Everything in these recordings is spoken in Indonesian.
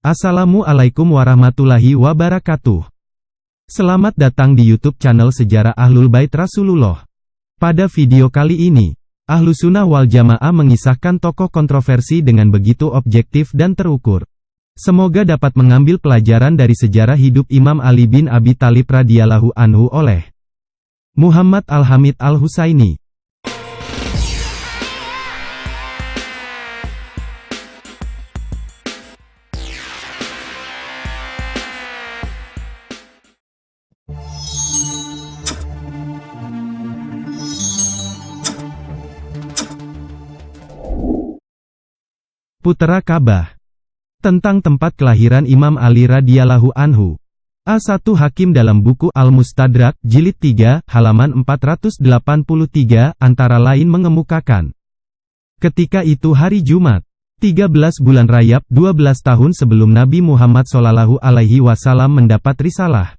Assalamualaikum warahmatullahi wabarakatuh. Selamat datang di YouTube channel Sejarah Ahlul Bait Rasulullah. Pada video kali ini, Ahlussunnah wal Jamaah mengisahkan tokoh kontroversi dengan begitu objektif dan terukur. Semoga dapat mengambil pelajaran dari sejarah hidup Imam Ali bin Abi Thalib radhiyallahu anhu oleh Muhammad Al-Hamid Al-Husaini. Putera Ka'bah. Tentang tempat kelahiran Imam Ali radhiyallahu anhu. A1 Hakim dalam buku Al-Mustadrak, Jilid 3, halaman 483, antara lain mengemukakan. Ketika itu hari Jumat, 13 bulan Rajab, 12 tahun sebelum Nabi Muhammad SAW mendapat risalah.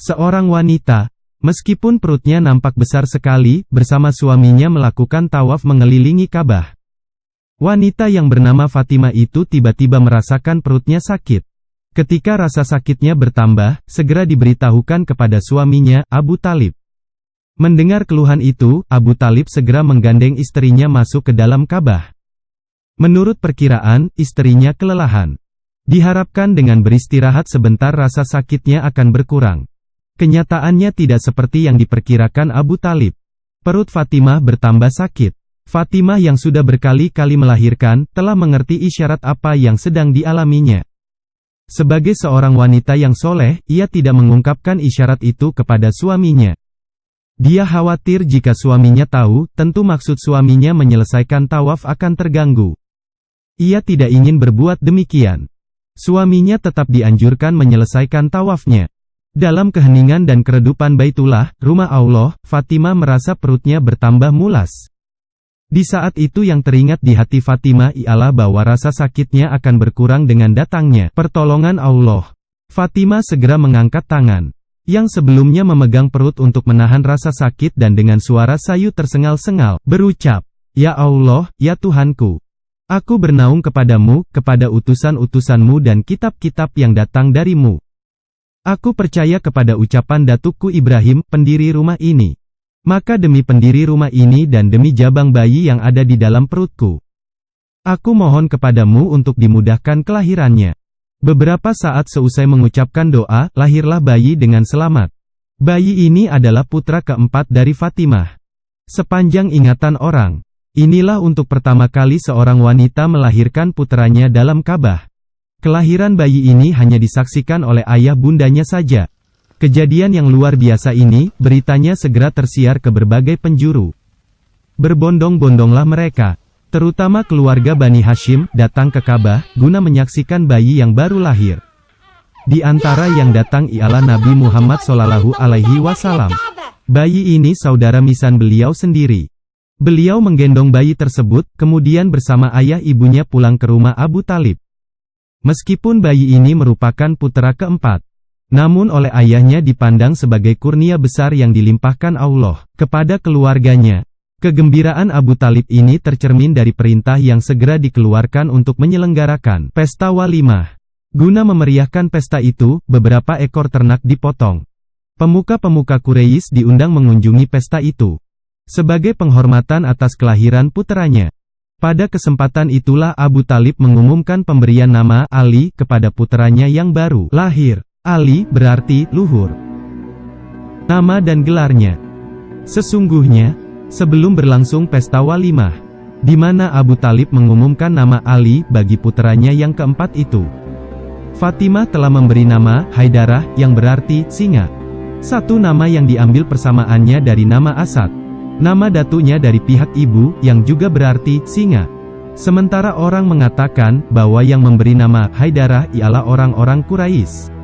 Seorang wanita, meskipun perutnya nampak besar sekali, bersama suaminya melakukan tawaf mengelilingi Ka'bah. Wanita yang bernama Fatimah itu tiba-tiba merasakan perutnya sakit. Ketika rasa sakitnya bertambah, segera diberitahukan kepada suaminya, Abu Talib. Mendengar keluhan itu, Abu Talib segera menggandeng istrinya masuk ke dalam Ka'bah. Menurut perkiraan, istrinya kelelahan. Diharapkan dengan beristirahat sebentar rasa sakitnya akan berkurang. Kenyataannya tidak seperti yang diperkirakan Abu Talib. Perut Fatimah bertambah sakit. Fatimah yang sudah berkali-kali melahirkan, telah mengerti isyarat apa yang sedang dialaminya. Sebagai seorang wanita yang soleh, ia tidak mengungkapkan isyarat itu kepada suaminya. Dia khawatir jika suaminya tahu, tentu maksud suaminya menyelesaikan tawaf akan terganggu. Ia tidak ingin berbuat demikian. Suaminya tetap dianjurkan menyelesaikan tawafnya. Dalam keheningan dan keredupan Baitullah, rumah Allah, Fatimah merasa perutnya bertambah mulas. Di saat itu yang teringat di hati Fatimah ialah bahwa rasa sakitnya akan berkurang dengan datangnya pertolongan Allah. Fatimah segera mengangkat tangan, yang sebelumnya memegang perut untuk menahan rasa sakit dan dengan suara sayu tersengal-sengal, berucap, "Ya Allah, ya Tuhanku. Aku bernaung kepadamu, kepada utusan-utusanmu dan kitab-kitab yang datang darimu. Aku percaya kepada ucapan datukku Ibrahim, pendiri rumah ini. Maka demi pendiri rumah ini dan demi jabang bayi yang ada di dalam perutku, aku mohon kepadamu untuk dimudahkan kelahirannya." Beberapa saat seusai mengucapkan doa, lahirlah bayi dengan selamat. Bayi ini adalah putra keempat dari Fatimah. Sepanjang ingatan orang, inilah untuk pertama kali seorang wanita melahirkan putranya dalam Ka'bah. Kelahiran bayi ini hanya disaksikan oleh ayah bundanya saja. Kejadian yang luar biasa ini, beritanya segera tersiar ke berbagai penjuru. Berbondong-bondonglah mereka, terutama keluarga Bani Hashim, datang ke Ka'bah, guna menyaksikan bayi yang baru lahir. Di antara yang datang ialah Nabi Muhammad SAW. Bayi ini saudara misan beliau sendiri. Beliau menggendong bayi tersebut, kemudian bersama ayah ibunya pulang ke rumah Abu Talib. Meskipun bayi ini merupakan putra keempat, namun oleh ayahnya dipandang sebagai kurnia besar yang dilimpahkan Allah kepada keluarganya. Kegembiraan Abu Talib ini tercermin dari perintah yang segera dikeluarkan untuk menyelenggarakan pesta walimah. Guna memeriahkan pesta itu, beberapa ekor ternak dipotong. Pemuka-pemuka Quraisy diundang mengunjungi pesta itu sebagai penghormatan atas kelahiran puteranya. Pada kesempatan itulah Abu Talib mengumumkan pemberian nama Ali kepada puteranya yang baru lahir. Ali berarti luhur. Nama dan gelarnya. Sesungguhnya, sebelum berlangsung pesta walimah, di mana Abu Talib mengumumkan nama Ali bagi puteranya yang keempat itu, Fatimah telah memberi nama Haidarah, yang berarti singa. Satu nama yang diambil persamaannya dari nama Asad, nama datunya dari pihak ibu, yang juga berarti singa. Sementara orang mengatakan bahwa yang memberi nama Haidarah ialah orang-orang Quraisy.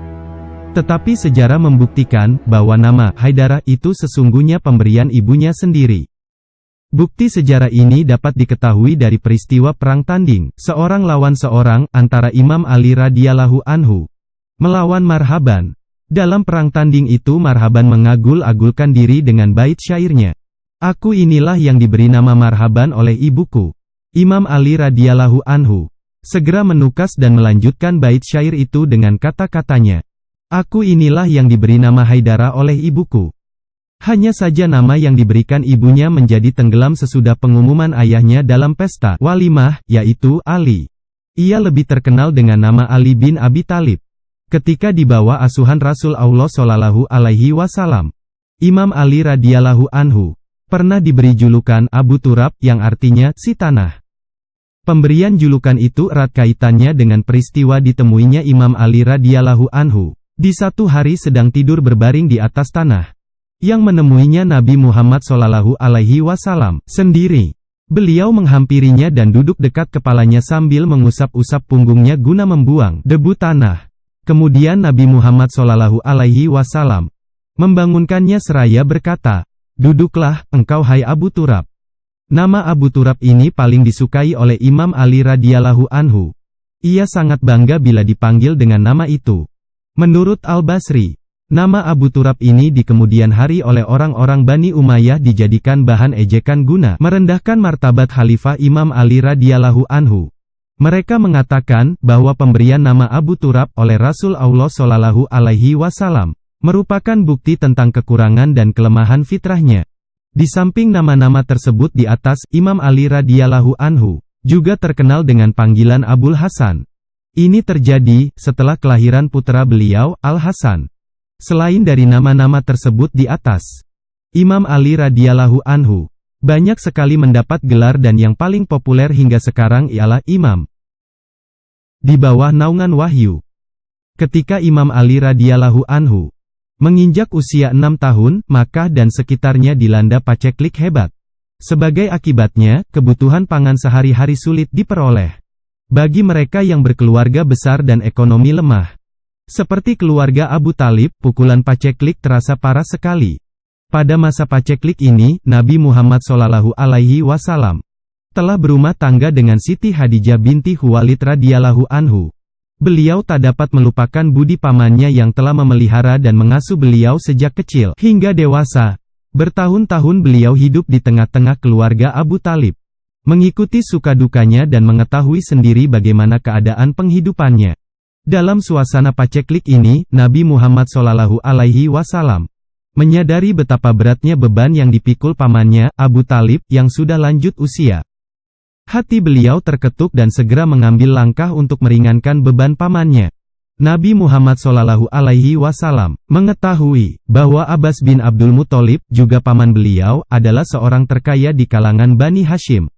Tetapi sejarah membuktikan bahwa nama Haidarah itu sesungguhnya pemberian ibunya sendiri. Bukti sejarah ini dapat diketahui dari peristiwa perang tanding seorang lawan seorang antara Imam Ali radhiyallahu anhu melawan Marhaban. Dalam perang tanding itu Marhaban mengagul-agulkan diri dengan bait syairnya, "Aku inilah yang diberi nama Marhaban oleh ibuku, Imam Ali radhiyallahu anhu. segera menukas dan melanjutkan bait syair itu dengan kata-katanya. Aku inilah yang diberi nama Haidara oleh ibuku. Hanya saja nama yang diberikan ibunya menjadi tenggelam sesudah pengumuman ayahnya dalam pesta walimah, yaitu Ali. Ia lebih terkenal dengan nama Ali bin Abi Thalib. Ketika di bawah asuhan Rasul Allah Shallallahu Alaihi Wasallam, Imam Ali radhiyallahu anhu pernah diberi julukan Abu Turab, yang artinya si tanah. Pemberian julukan itu erat kaitannya dengan peristiwa ditemuinya Imam Ali radhiyallahu anhu di satu hari sedang tidur berbaring di atas tanah, yang menemuinya Nabi Muhammad Shallallahu Alaihi Wasallam sendiri. Beliau menghampirinya dan duduk dekat kepalanya sambil mengusap-usap punggungnya guna membuang debu tanah. Kemudian Nabi Muhammad Shallallahu Alaihi Wasallam membangunkannya seraya berkata, "Duduklah, engkau hai Abu Turab." Nama Abu Turab ini paling disukai oleh Imam Ali radhiyallahu anhu. Ia sangat bangga bila dipanggil dengan nama itu. Menurut Al-Basri, nama Abu Turab ini di kemudian hari oleh orang-orang Bani Umayyah dijadikan bahan ejekan guna merendahkan martabat Khalifah Imam Ali radhiyallahu anhu. Mereka mengatakan bahwa pemberian nama Abu Turab oleh Rasul Allah Shallallahu Alaihi Wasallam merupakan bukti tentang kekurangan dan kelemahan fitrahnya. Di samping nama-nama tersebut di atas, Imam Ali radhiyallahu anhu juga terkenal dengan panggilan Abul Hasan. Ini terjadi setelah kelahiran putra beliau, Al-Hasan. Selain dari nama-nama tersebut di atas, Imam Ali radhiyallahu anhu banyak sekali mendapat gelar dan yang paling populer hingga sekarang ialah Imam di bawah naungan wahyu. Ketika Imam Ali radhiyallahu anhu menginjak usia 6 tahun, Makkah dan sekitarnya dilanda paceklik hebat. Sebagai akibatnya, kebutuhan pangan sehari-hari sulit diperoleh bagi mereka yang berkeluarga besar dan ekonomi lemah. Seperti keluarga Abu Thalib, pukulan paceklik terasa parah sekali. Pada masa paceklik ini, Nabi Muhammad Shallallahu Alaihi Wasallam telah berumah tangga dengan Siti Khadijah binti Khuwailid radhiyallahu anhu. Beliau tak dapat melupakan budi pamannya yang telah memelihara dan mengasuh beliau sejak kecil hingga dewasa. Bertahun-tahun beliau hidup di tengah-tengah keluarga Abu Thalib, mengikuti suka dukanya dan mengetahui sendiri bagaimana keadaan penghidupannya. Dalam suasana paceklik ini, Nabi Muhammad Shallallahu Alaihi Wasallam menyadari betapa beratnya beban yang dipikul pamannya, Abu Thalib, yang sudah lanjut usia. Hati beliau terketuk dan segera mengambil langkah untuk meringankan beban pamannya. Nabi Muhammad Shallallahu Alaihi Wasallam mengetahui bahwa Abbas bin Abdul Muthalib, juga paman beliau, adalah seorang terkaya di kalangan Bani Hashim.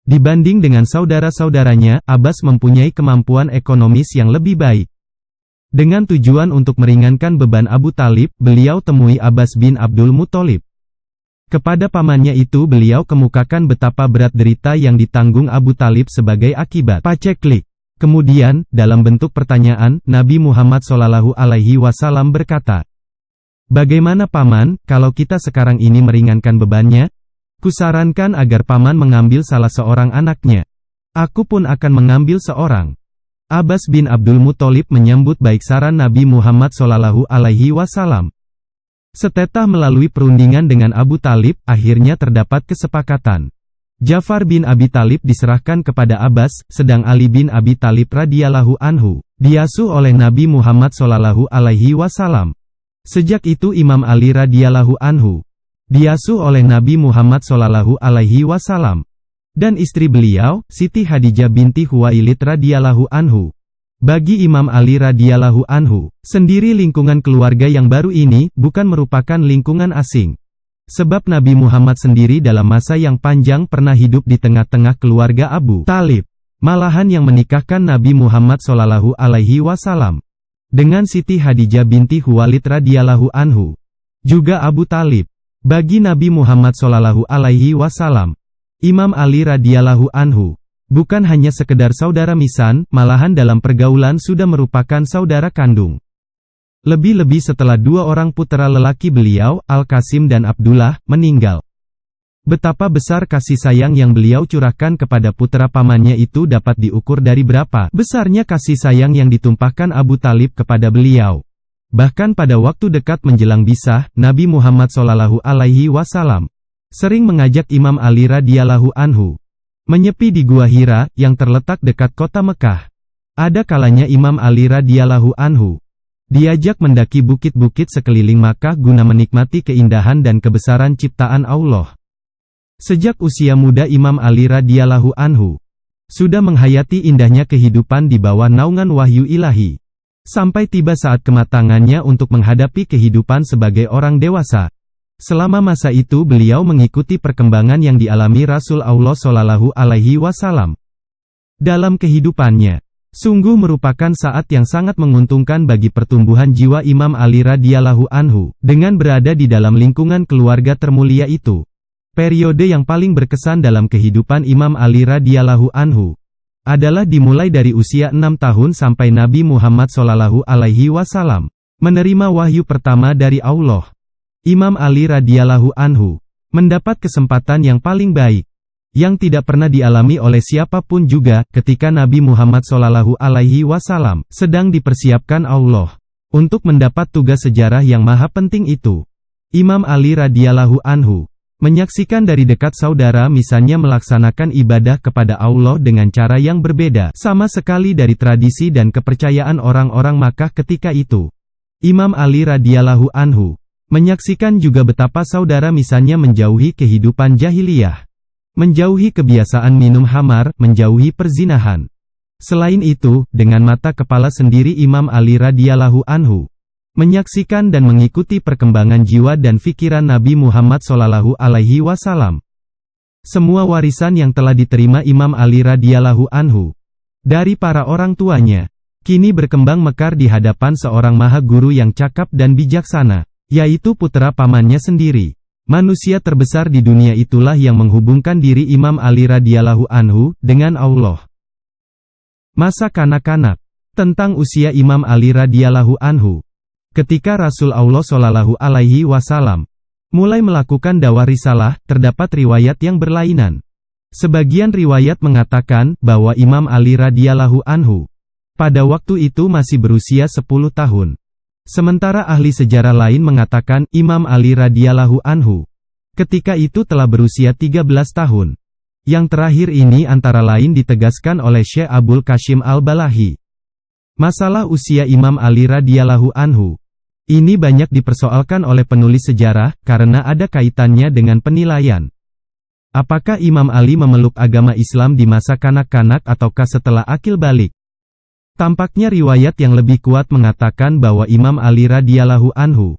Dibanding dengan saudara-saudaranya, Abbas mempunyai kemampuan ekonomis yang lebih baik. Dengan tujuan untuk meringankan beban Abu Thalib, beliau temui Abbas bin Abdul Muthalib. Kepada pamannya itu beliau kemukakan betapa berat derita yang ditanggung Abu Thalib sebagai akibat paceklik. Kemudian, dalam bentuk pertanyaan, Nabi Muhammad Shallallahu Alaihi Wasallam berkata, "Bagaimana paman, kalau kita sekarang ini meringankan bebannya? Kusarankan agar paman mengambil salah seorang anaknya. Aku pun akan mengambil seorang." Abbas bin Abdul Muthalib menyambut baik saran Nabi Muhammad Shallallahu Alaihi Wasallam. Setelah melalui perundingan dengan Abu Thalib, akhirnya terdapat kesepakatan. Ja'far bin Abi Thalib diserahkan kepada Abbas, sedang Ali bin Abi Thalib radhiyallahu anhu diasuh oleh Nabi Muhammad Shallallahu Alaihi Wasallam. Sejak itu Imam Ali radhiyallahu anhu diasuh oleh Nabi Muhammad Shallallahu Alaihi Wasallam, dan istri beliau, Siti Khadijah binti Khuwailid radhiyallahu anhu. Bagi Imam Ali radhiyallahu anhu sendiri, lingkungan keluarga yang baru ini bukan merupakan lingkungan asing. Sebab Nabi Muhammad sendiri dalam masa yang panjang pernah hidup di tengah-tengah keluarga Abu Thalib. Malahan yang menikahkan Nabi Muhammad Shallallahu Alaihi Wasallam dengan Siti Khadijah binti Khuwailid radhiyallahu anhu, juga Abu Thalib. Bagi Nabi Muhammad Shallallahu Alaihi Wasallam, Imam Ali radhiyallahu anhu bukan hanya sekedar saudara misan, malahan dalam pergaulan sudah merupakan saudara kandung. Lebih-lebih setelah dua orang putra lelaki beliau, Al-Qasim dan Abdullah, meninggal. Betapa besar kasih sayang yang beliau curahkan kepada putra pamannya itu dapat diukur dari berapa besarnya kasih sayang yang ditumpahkan Abu Thalib kepada beliau. Bahkan pada waktu dekat menjelang bisah, Nabi Muhammad Shallallahu Alaihi Wasallam sering mengajak Imam Ali radhiyallahu anhu Menyepi di Gua Hira, yang terletak dekat kota Mekah. Ada kalanya Imam Ali radhiyallahu anhu diajak mendaki bukit-bukit sekeliling Makkah guna menikmati keindahan dan kebesaran ciptaan Allah. Sejak usia muda Imam Ali radhiyallahu anhu sudah menghayati indahnya kehidupan di bawah naungan wahyu ilahi. Sampai tiba saat kematangannya untuk menghadapi kehidupan sebagai orang dewasa. Selama masa itu beliau mengikuti perkembangan yang dialami Rasul Allah Shallallahu Alaihi Wasallam. Dalam kehidupannya, sungguh merupakan saat yang sangat menguntungkan bagi pertumbuhan jiwa Imam Ali radhiyallahu anhu, dengan berada di dalam lingkungan keluarga termulia itu. Periode yang paling berkesan dalam kehidupan Imam Ali radhiyallahu anhu adalah dimulai dari usia 6 tahun sampai Nabi Muhammad Shallallahu Alaihi Wasallam menerima wahyu pertama dari Allah. Imam Ali radhiyallahu anhu mendapat kesempatan yang paling baik, yang tidak pernah dialami oleh siapapun juga, ketika Nabi Muhammad Shallallahu Alaihi Wasallam sedang dipersiapkan Allah untuk mendapat tugas sejarah yang maha penting itu. Imam Ali radhiyallahu anhu menyaksikan dari dekat saudara misalnya melaksanakan ibadah kepada Allah dengan cara yang berbeda sama sekali dari tradisi dan kepercayaan orang-orang Makkah ketika itu. Imam Ali radhiyallahu anhu menyaksikan juga betapa saudara misalnya menjauhi kehidupan jahiliyah, menjauhi kebiasaan minum khamar, menjauhi perzinahan. Selain itu, dengan mata kepala sendiri Imam Ali radhiyallahu anhu menyaksikan dan mengikuti perkembangan jiwa dan pikiran Nabi Muhammad Shallallahu Alaihi Wasallam. Semua warisan yang telah diterima Imam Ali radhiyallahu anhu dari para orang tuanya, kini berkembang mekar di hadapan seorang maha guru yang cakap dan bijaksana, yaitu putra pamannya sendiri. Manusia terbesar di dunia itulah yang menghubungkan diri Imam Ali radhiyallahu anhu dengan Allah. Masa kanak-kanak. Tentang usia Imam Ali radhiyallahu anhu. Ketika Rasul Allah Shallallahu Alaihi Wasallam mulai melakukan dakwah risalah, terdapat riwayat yang berlainan. Sebagian riwayat mengatakan bahwa Imam Ali radhiyallahu anhu pada waktu itu masih berusia 10 tahun. Sementara ahli sejarah lain mengatakan Imam Ali radhiyallahu anhu ketika itu telah berusia 13 tahun. Yang terakhir ini antara lain ditegaskan oleh Syekh Abdul Qasim Al-Balahi. Masalah usia Imam Ali radhiyallahu anhu ini banyak dipersoalkan oleh penulis sejarah karena ada kaitannya dengan penilaian. Apakah Imam Ali memeluk agama Islam di masa kanak-kanak ataukah setelah akil balik? Tampaknya riwayat yang lebih kuat mengatakan bahwa Imam Ali radhiyallahu anhu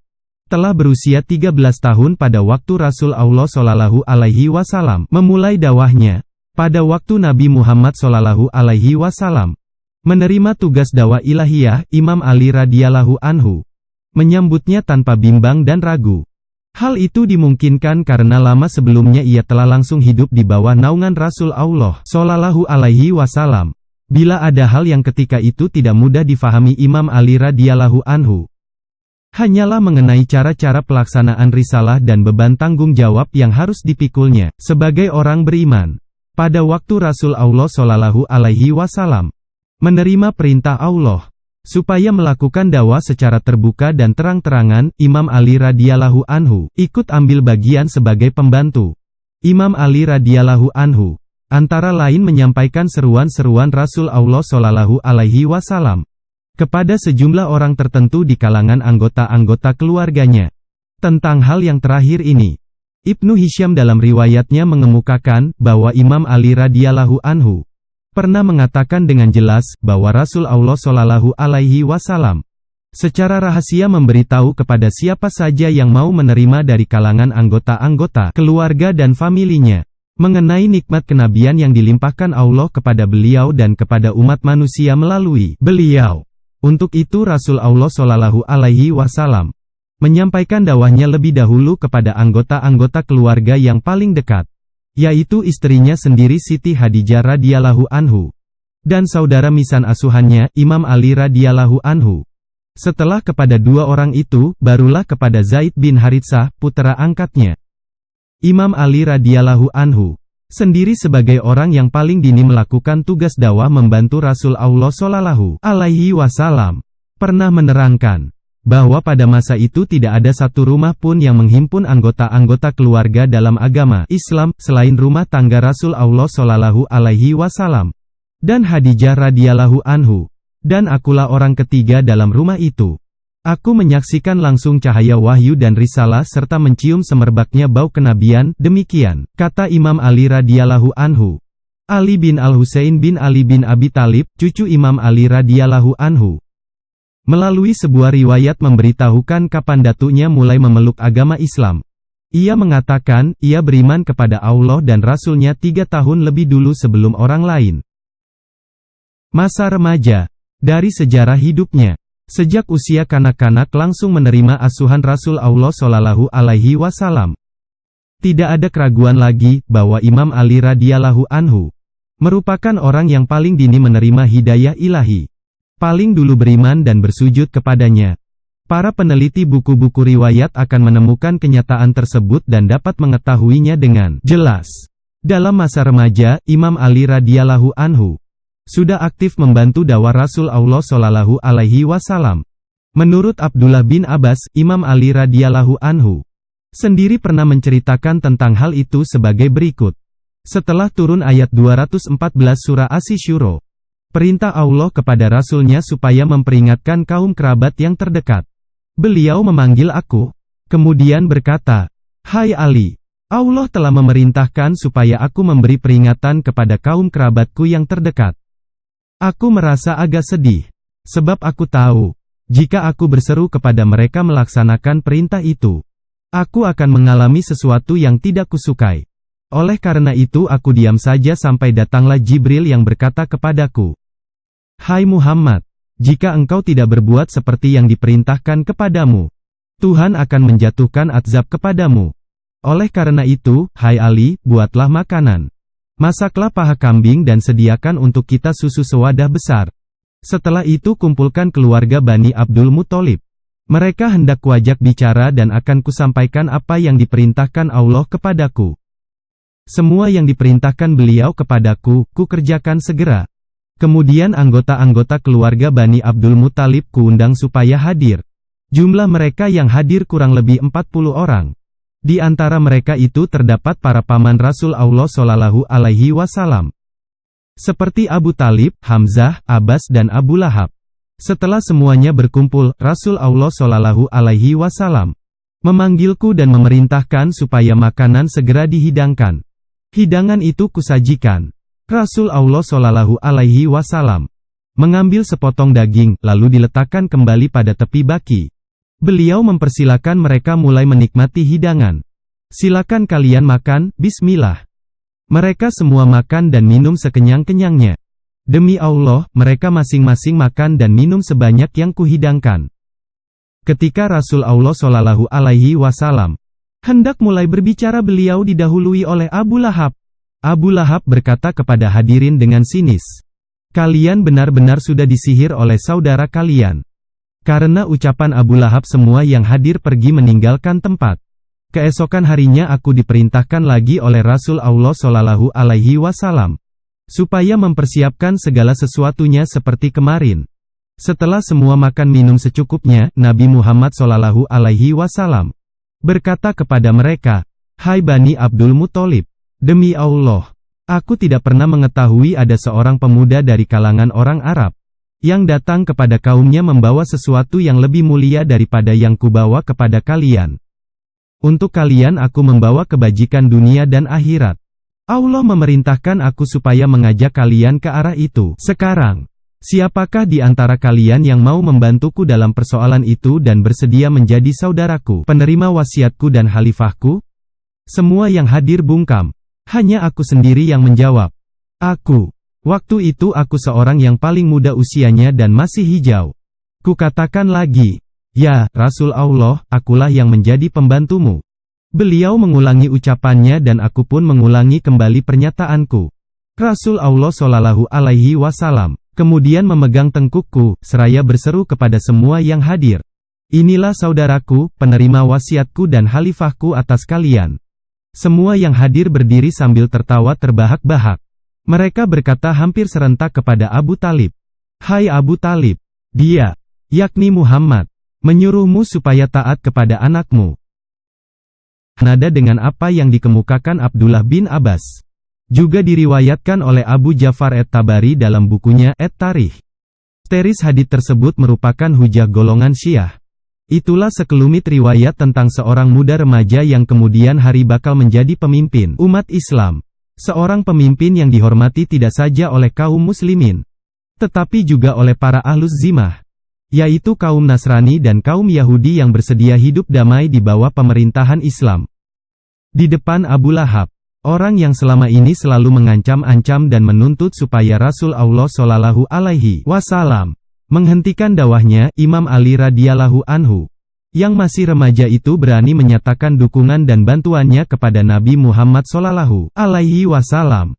telah berusia 13 tahun pada waktu Rasul Allah Shallallahu Alaihi Wasallam memulai dakwahnya. Pada waktu Nabi Muhammad Shallallahu Alaihi Wasallam menerima tugas dakwah ilahiyah, Imam Ali radhiyallahu anhu menyambutnya tanpa bimbang dan ragu. Hal itu dimungkinkan karena lama sebelumnya ia telah langsung hidup di bawah naungan Rasul Allah Shallallahu Alaihi Wasallam. Bila ada hal yang ketika itu tidak mudah difahami Imam Ali radhiyallahu anhu, hanyalah mengenai cara-cara pelaksanaan risalah dan beban tanggung jawab yang harus dipikulnya sebagai orang beriman. Pada waktu Rasul Allah Shallallahu Alaihi Wasallam menerima perintah Allah supaya melakukan dakwah secara terbuka dan terang-terangan, Imam Ali radhiyallahu anhu ikut ambil bagian sebagai pembantu. Imam Ali radhiyallahu anhu antara lain menyampaikan seruan-seruan Rasul Allah Shallallahu Alaihi Wasallam kepada sejumlah orang tertentu di kalangan anggota-anggota keluarganya. Tentang hal yang terakhir ini, Ibnu Hisham dalam riwayatnya mengemukakan bahwa Imam Ali radhiyallahu anhu pernah mengatakan dengan jelas bahwa Rasul Allah Shallallahu Alaihi Wasallam secara rahasia memberitahu kepada siapa saja yang mau menerima dari kalangan anggota-anggota keluarga dan familinya mengenai nikmat kenabian yang dilimpahkan Allah kepada beliau dan kepada umat manusia melalui beliau. Untuk itu Rasul Allah Shallallahu Alaihi Wasallam menyampaikan dakwahnya lebih dahulu kepada anggota-anggota keluarga yang paling dekat, yaitu istrinya sendiri Siti Khadijah radhiyallahu anhu dan saudara misan asuhannya Imam Ali radhiyallahu anhu. Setelah kepada dua orang itu, barulah kepada Zaid bin Haritsah, putra angkatnya. Imam Ali radhiyallahu anhu sendiri sebagai orang yang paling dini melakukan tugas dakwah membantu Rasul Allah Shallallahu Alaihi Wasallam pernah menerangkan bahwa pada masa itu tidak ada satu rumah pun yang menghimpun anggota-anggota keluarga dalam agama Islam, selain rumah tangga Rasul Allah Shallallahu Alaihi Wasallam. Dan Khadijah radhiyallahu anhu. Dan akulah orang ketiga dalam rumah itu. Aku menyaksikan langsung cahaya wahyu dan risalah serta mencium semerbaknya bau kenabian, demikian, kata Imam Ali radhiyallahu anhu. Ali bin Al-Husain bin Ali bin Abi Thalib, cucu Imam Ali radhiyallahu anhu. Melalui sebuah riwayat memberitahukan kapan datuknya mulai memeluk agama Islam. Ia mengatakan, ia beriman kepada Allah dan Rasul-Nya 3 tahun lebih dulu sebelum orang lain. Masa remaja. Dari sejarah hidupnya. Sejak usia kanak-kanak langsung menerima asuhan Rasul Allah Shallallahu Alaihi Wasallam. Tidak ada keraguan lagi, bahwa Imam Ali radhiyallahu anhu merupakan orang yang paling dini menerima hidayah ilahi. Paling dulu beriman dan bersujud kepadanya. Para peneliti buku-buku riwayat akan menemukan kenyataan tersebut dan dapat mengetahuinya dengan jelas. Dalam masa remaja, Imam Ali radhiyallahu anhu sudah aktif membantu dakwah Rasul Allah Shallallahu Alaihi Wasallam. Menurut Abdullah bin Abbas, Imam Ali radhiyallahu anhu sendiri pernah menceritakan tentang hal itu sebagai berikut. Setelah turun ayat 214 surah Asy-Syura, perintah Allah kepada Rasul-Nya supaya memperingatkan kaum kerabat yang terdekat. Beliau memanggil aku, kemudian berkata, "Hai Ali, Allah telah memerintahkan supaya aku memberi peringatan kepada kaum kerabatku yang terdekat." Aku merasa agak sedih, sebab aku tahu, jika aku berseru kepada mereka melaksanakan perintah itu, aku akan mengalami sesuatu yang tidak kusukai. Oleh karena itu aku diam saja sampai datanglah Jibril yang berkata kepadaku, "Hai Muhammad, jika engkau tidak berbuat seperti yang diperintahkan kepadamu, Tuhan akan menjatuhkan azab kepadamu. Oleh karena itu, hai Ali, buatlah makanan. Masaklah paha kambing dan sediakan untuk kita susu sewadah besar. Setelah itu kumpulkan keluarga Bani Abdul Muthalib. Mereka hendak kuajak bicara dan akan kusampaikan apa yang diperintahkan Allah kepadaku. Semua yang diperintahkan beliau kepadaku, kukerjakan segera." Kemudian anggota-anggota keluarga Bani Abdul Muthalib kuundang supaya hadir. Jumlah mereka yang hadir kurang lebih 40 orang. Di antara mereka itu terdapat para paman Rasul Allah Shallallahu Alaihi Wasallam, seperti Abu Talib, Hamzah, Abbas dan Abu Lahab. Setelah semuanya berkumpul, Rasul Allah Shallallahu Alaihi Wasallam memanggilku dan memerintahkan supaya makanan segera dihidangkan. Hidangan itu kusajikan. Rasul Allah Shallallahu Alaihi Wasallam mengambil sepotong daging, lalu diletakkan kembali pada tepi baki. Beliau mempersilakan mereka mulai menikmati hidangan. "Silakan kalian makan, bismillah." Mereka semua makan dan minum sekenyang-kenyangnya. Demi Allah, mereka masing-masing makan dan minum sebanyak yang kuhidangkan. Ketika Rasul Allah Shallallahu Alaihi Wasallam hendak mulai berbicara, beliau didahului oleh Abu Lahab. Abu Lahab berkata kepada hadirin dengan sinis, "Kalian benar-benar sudah disihir oleh saudara kalian." Karena ucapan Abu Lahab semua yang hadir pergi meninggalkan tempat. Keesokan harinya aku diperintahkan lagi oleh Rasul Allah Shallallahu Alaihi Wasallam supaya mempersiapkan segala sesuatunya seperti kemarin. Setelah semua makan minum secukupnya, Nabi Muhammad Shallallahu Alaihi Wasallam berkata kepada mereka, "Hai Bani Abdul Muthalib, demi Allah, aku tidak pernah mengetahui ada seorang pemuda dari kalangan orang Arab yang datang kepada kaumnya membawa sesuatu yang lebih mulia daripada yang kubawa kepada kalian. Untuk kalian aku membawa kebajikan dunia dan akhirat. Allah memerintahkan aku supaya mengajak kalian ke arah itu. Sekarang, siapakah di antara kalian yang mau membantuku dalam persoalan itu dan bersedia menjadi saudaraku, penerima wasiatku dan khalifahku?" Semua yang hadir bungkam. Hanya aku sendiri yang menjawab, "Aku." Waktu itu aku seorang yang paling muda usianya dan masih hijau. Kukatakan lagi, "Ya, Rasul Allah, akulah yang menjadi pembantumu." Beliau mengulangi ucapannya dan aku pun mengulangi kembali pernyataanku. Rasul Allah Shallallahu Alaihi Wasallam kemudian memegang tengkukku, seraya berseru kepada semua yang hadir, "Inilah saudaraku, penerima wasiatku dan khalifahku atas kalian." Semua yang hadir berdiri sambil tertawa terbahak-bahak. Mereka berkata hampir serentak kepada Abu Talib, "Hai Abu Talib, dia, yakni Muhammad, menyuruhmu supaya taat kepada anakmu. Nada dengan apa yang dikemukakan Abdullah bin Abbas. Juga diriwayatkan oleh Abu Ja'far at-Tabari dalam bukunya At-Tarikh. Teris hadits tersebut merupakan hujah golongan Syiah. Itulah sekelumit riwayat tentang seorang muda remaja yang kemudian hari bakal menjadi pemimpin umat Islam. Seorang pemimpin yang dihormati tidak saja oleh kaum muslimin, tetapi juga oleh para ahlus zimah, yaitu kaum Nasrani dan kaum Yahudi yang bersedia hidup damai di bawah pemerintahan Islam. Di depan Abu Lahab, orang yang selama ini selalu mengancam-ancam dan menuntut supaya Rasul Allah Shallallahu Alaihi Wasallam menghentikan dakwahnya, Imam Ali radhiyallahu anhu, yang masih remaja itu berani menyatakan dukungan dan bantuannya kepada Nabi Muhammad Shallallahu Alaihi Wasallam.